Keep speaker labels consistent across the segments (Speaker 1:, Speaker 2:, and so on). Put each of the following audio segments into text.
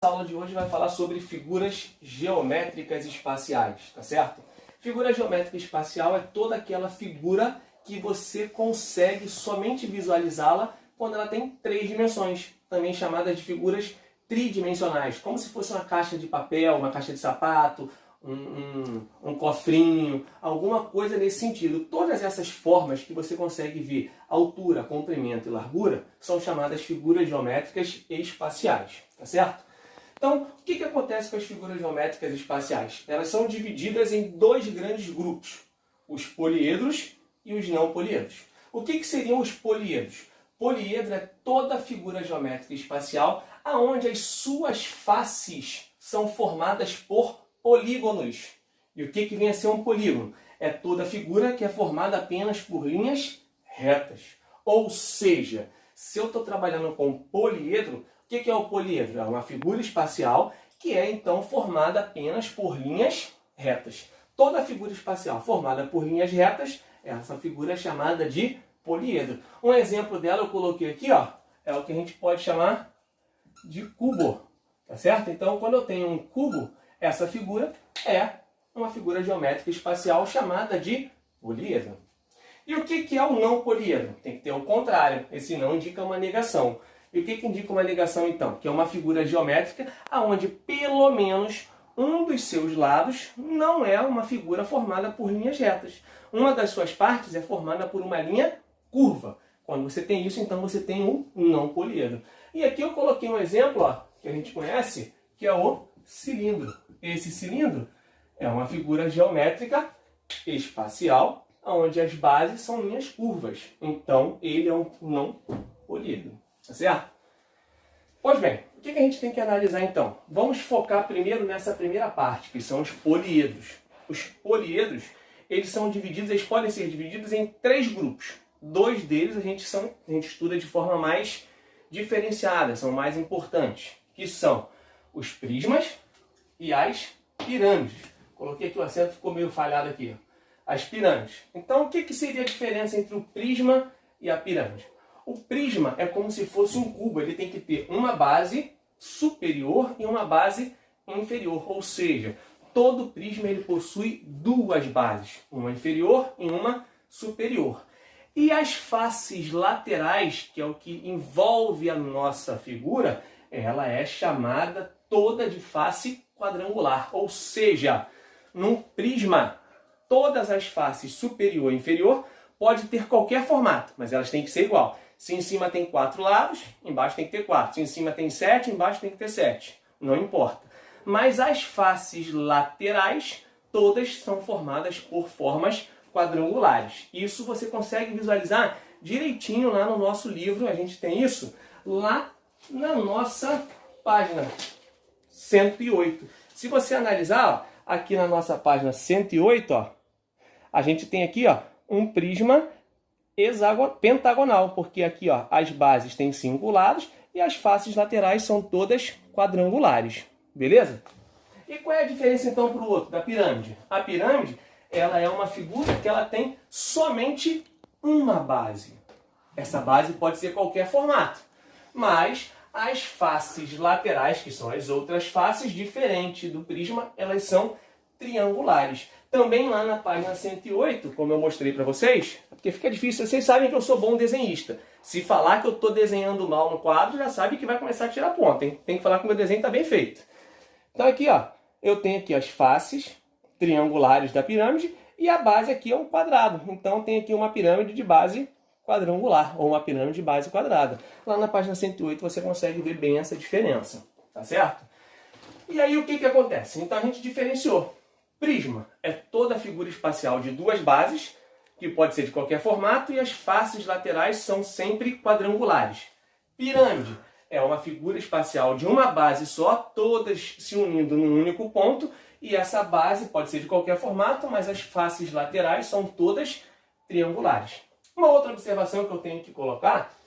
Speaker 1: A aula de hoje vai falar sobre figuras geométricas espaciais, tá certo? Figura geométrica espacial é toda aquela figura que você consegue somente visualizá-la quando ela tem 3 dimensões, também chamadas de figuras tridimensionais, como se fosse uma caixa de papel, uma caixa de sapato, um cofrinho, alguma coisa nesse sentido. Todas essas formas que você consegue ver, altura, comprimento e largura, são chamadas figuras geométricas espaciais, tá certo? Então, o que acontece com as figuras geométricas espaciais? Elas são divididas em 2 grandes grupos, os poliedros e os não poliedros. O que seriam os poliedros? Poliedro é toda figura geométrica espacial onde as suas faces são formadas por polígonos. E o que vem a ser um polígono? É toda figura que é formada apenas por linhas retas. Ou seja, se eu estou trabalhando com poliedro, o que é o poliedro? É uma figura espacial que é então formada apenas por linhas retas. Toda figura espacial formada por linhas retas, essa figura é chamada de poliedro. Um exemplo dela eu coloquei aqui, ó, é o que a gente pode chamar de cubo, tá certo? Então, quando eu tenho um cubo, essa figura é uma figura geométrica espacial chamada de poliedro. E o que é o não poliedro? Tem que ter o contrário, esse não indica uma negação. E o que indica uma negação, então? Que é uma figura geométrica onde pelo menos um dos seus lados não é uma figura formada por linhas retas. Uma das suas partes é formada por uma linha curva. Quando você tem isso, então você tem um não poliedro. E aqui eu coloquei um exemplo, ó, que a gente conhece, que é o cilindro. Esse cilindro é uma figura geométrica espacial onde as bases são linhas curvas. Então, ele é um não poliedro. Tá certo? Pois bem, o que a gente tem que analisar então? Vamos focar primeiro nessa primeira parte, que são os poliedros. Os poliedros, eles podem ser divididos em 3 grupos. 2 deles a gente estuda de forma mais diferenciada, são mais importantes, que são os prismas e as pirâmides. Coloquei aqui o acento, ficou meio falhado aqui. As pirâmides. Então, o que seria a diferença entre o prisma e a pirâmide? O prisma é como se fosse um cubo, ele tem que ter uma base superior e uma base inferior, ou seja, todo prisma ele possui 2 bases, uma inferior e uma superior. E as faces laterais, que é o que envolve a nossa figura, ela é chamada toda de face quadrangular, ou seja, num prisma, todas as faces superior e inferior pode ter qualquer formato, mas elas têm que ser igual. Se em cima tem 4 lados, embaixo tem que ter 4. Se em cima tem 7, embaixo tem que ter 7. Não importa. Mas as faces laterais, todas são formadas por formas quadrangulares. Isso você consegue visualizar direitinho lá no nosso livro. A gente tem isso lá na nossa página 108. Se você analisar, ó, aqui na nossa página 108, ó, a gente tem aqui, ó, um prisma pentagonal, porque aqui, ó, as bases têm 5 lados e as faces laterais são todas quadrangulares, beleza? E qual é a diferença então para o outro, da pirâmide? A pirâmide, ela é uma figura que ela tem somente uma base. Essa base pode ser qualquer formato, mas as faces laterais, que são as outras faces, diferente do prisma, elas são triangulares. Também lá na página 108, como eu mostrei para vocês, porque fica difícil, vocês sabem que eu sou bom desenhista. Se falar que eu estou desenhando mal no quadro, já sabe que vai começar a tirar ponta, hein? Tem que falar que o meu desenho está bem feito. Então aqui, ó, eu tenho aqui as faces triangulares da pirâmide e a base aqui é um quadrado. Então tem aqui uma pirâmide de base quadrangular, ou uma pirâmide de base quadrada. Lá na página 108 você consegue ver bem essa diferença, tá certo? E aí o que acontece? Então a gente diferenciou. Prisma é toda figura espacial de 2 bases, que pode ser de qualquer formato, e as faces laterais são sempre quadrangulares. Pirâmide é uma figura espacial de uma base só, todas se unindo num único ponto, e essa base pode ser de qualquer formato, mas as faces laterais são todas triangulares. Uma outra observação que eu tenho que colocar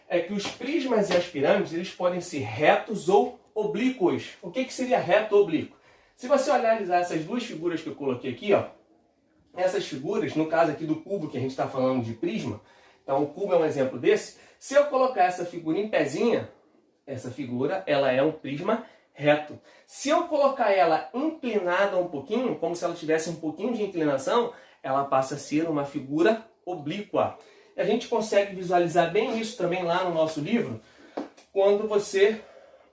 Speaker 1: é que os prismas e as pirâmides eles podem ser retos ou oblíquos. O que seria reto ou oblíquo? Se você analisar essas 2 figuras que eu coloquei aqui, ó, essas figuras, no caso aqui do cubo que a gente está falando de prisma, então o cubo é um exemplo desse, se eu colocar essa figura em pezinha, essa figura ela é um prisma reto. Se eu colocar ela inclinada um pouquinho, como se ela tivesse um pouquinho de inclinação, ela passa a ser uma figura oblíqua. E a gente consegue visualizar bem isso também lá no nosso livro, quando você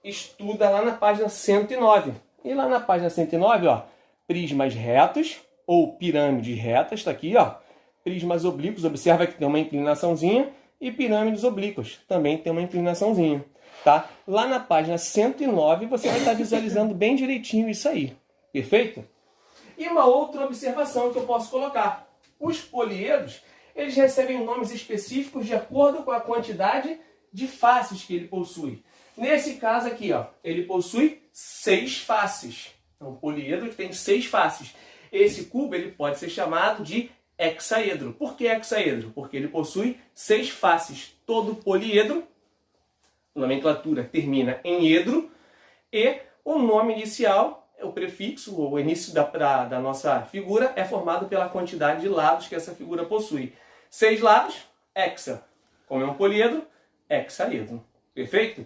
Speaker 1: estuda lá na página 109. E lá na página 109, ó, prismas retos ou pirâmides retas, está aqui, ó. Prismas oblíquos, observa que tem uma inclinaçãozinha, e pirâmides oblíquas também tem uma inclinaçãozinha, tá? Lá na página 109 você vai estar visualizando bem direitinho isso aí, perfeito? E uma outra observação que eu posso colocar: os poliedros, eles recebem nomes específicos de acordo com a quantidade de faces que ele possui. Nesse caso aqui, ó, ele possui 6 faces. É um poliedro que tem 6 faces. Esse cubo ele pode ser chamado de hexaedro. Por que hexaedro? Porque ele possui 6 faces. Todo poliedro, a nomenclatura termina em edro, e o nome inicial, o prefixo, o início da nossa figura, é formado pela quantidade de lados que essa figura possui. 6 lados, hexa. Como é um poliedro, hexaedro. Perfeito?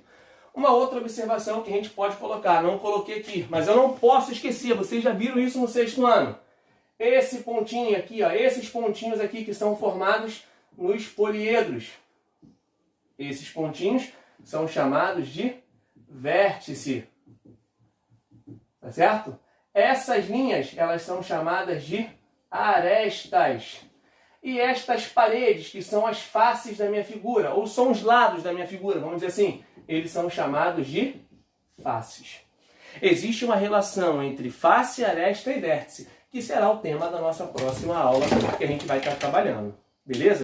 Speaker 1: Uma outra observação que a gente pode colocar, não coloquei aqui, mas eu não posso esquecer, vocês já viram isso no 6º ano. Esse pontinho aqui, ó, esses pontinhos aqui que são formados nos poliedros. Esses pontinhos são chamados de vértice. Tá certo? Essas linhas, elas são chamadas de arestas. E estas paredes, que são as faces da minha figura, ou são os lados da minha figura, vamos dizer assim, eles são chamados de faces. Existe uma relação entre face, aresta e vértice, que será o tema da nossa próxima aula que a gente vai estar trabalhando. Beleza?